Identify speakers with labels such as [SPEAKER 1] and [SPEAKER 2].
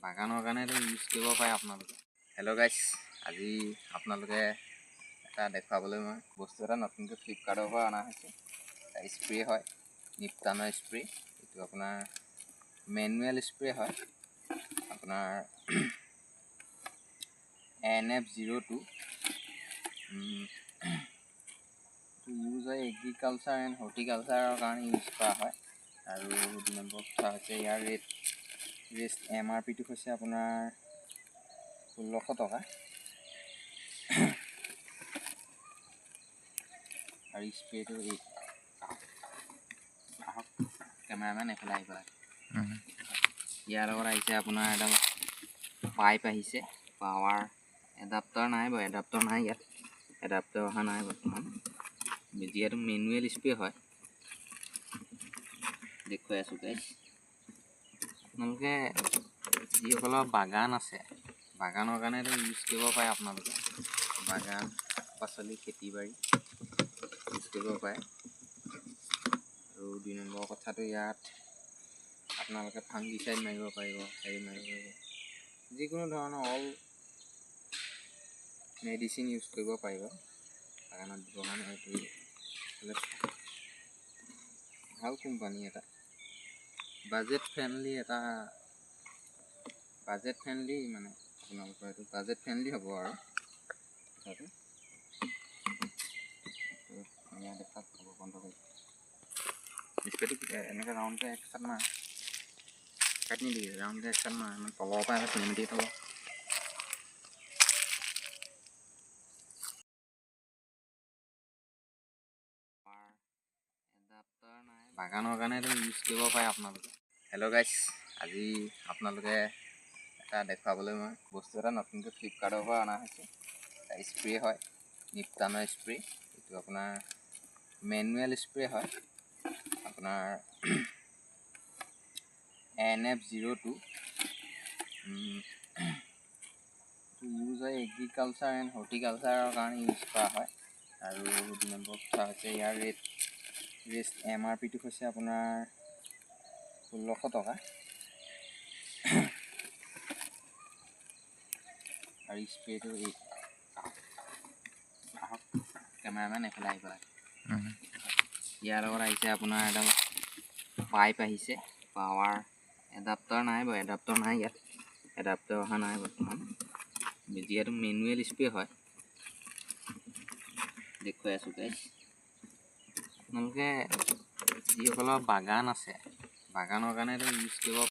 [SPEAKER 1] বাগানৰ কাৰণেতো ইউজ কৰিব পাৰে আপোনালোকে। হেল্ল' গাইছ, আজি আপোনালোকে এটা দেখুৱাবলৈ মই বস্তু এটা নতুনকৈ ফ্লিপকাৰ্টৰ পৰা অনা হৈছে। স্প্ৰে হয়, নিপ্টানৰ স্প্ৰে। এইটো আপোনাৰ মেনুৱেল স্প্ৰে হয়, আপোনাৰ NF02 ইউজ হয় এগ্ৰিকালচাৰ এণ্ড হৰ্টিকালচাৰৰ কাৰণে ইউজ কৰা হয়। আৰু 2 নম্বৰ কথা হৈছে ইয়াৰ MRPটো হৈছে আপোনাৰ 1600 টকা। আৰু স্প্ৰেটো এই আহক কেমেৰামেন এফালে আহিব লাগে। ইয়াৰ লগত আহিছে আপোনাৰ এডাল পাইপ আহিছে, পাৱাৰ এডাপ্টাৰ নাই বাৰু, এডাপ্টাৰ নাই ইয়াত, এডাপ্টাৰ অহা নাই বৰ্তমান। যিহেতু মেনুৱেল স্প্ৰে হয়, দেখুৱাই আছোঁ গাইছ। আপোনালোকে যিসকলৰ বাগান আছে, বাগানৰ কাৰণেতো ইউজ কৰিব পাৰে আপোনালোকে। বাগান পাচলি খেতি বাৰী ইউজ কৰিব পাৰে। আৰু 2 নম্বৰ কথাটো ইয়াত আপোনালোকে ফাংগিচাইড মাৰিব পাৰিব, মাৰিব পাৰিব, যিকোনো ধৰণৰ অল মেডিচিন ইউজ কৰিব পাৰিব বাগানত দিবৰ কাৰণে। এইটো ভাল কোম্পানী এটা, বাজেট ফ্ৰেণ্ডলি মানে আপোনালোকৰ এইটো বাজেট ফ্ৰেণ্ডলি হ'ব আৰু কথাটো। এয়া দেখাত হ'ব বন্ধ কৰি স্প্ৰেটো এনেকৈ ৰাউণ্ডকৈ একচাট মাৰ, কাটি নিদিবি, ৰাউণ্ডকৈ একচাট মাৰ, মানে তলৰ পৰা চিমেণ্টি তলৰ বাগানৰ কাৰণেতো ইউজ কৰিব পাৰে আপোনালোকে। হেল্ল' গাইছ, আজি আপোনালোকে এটা দেখুৱাবলৈ মই বস্তু এটা নতুনকৈ ফ্লিপকাৰ্টৰ পৰা অনা হৈছে। স্প্ৰে হয়, নিপ্টানৰ স্প্ৰে। এইটো আপোনাৰ মেনুৱেল স্প্ৰে হয়, আপোনাৰ NF02 ইউজ হয় এগ্ৰিকালচাৰ এণ্ড হৰ্টিকালচাৰৰ কাৰণে ইউজ কৰা হয়। আৰু 2 নম্বৰ কথা হৈছে ইয়াৰ MRPটো হৈছে আপোনাৰ 1600 টকা। আৰু স্প্ৰেটো এই আহক কেমেৰামেন এফালে আহিব লাগে। ইয়াৰ লগত আহিছে আপোনাৰ এডাল পাইপ আহিছে, পাৱাৰ এডাপ্টাৰ নাই বাৰু, এডাপ্টাৰ নাই ইয়াত, এডাপ্টাৰ অহা নাই বৰ্তমান। যিহেতু মেনুৱেল স্প্ৰে হয়, দেখুৱাই আছোঁ গাইছ। আপোনালোকে যিসকলৰ বাগান আছে, বাগানৰ কাৰণেতো ইউজ কৰিব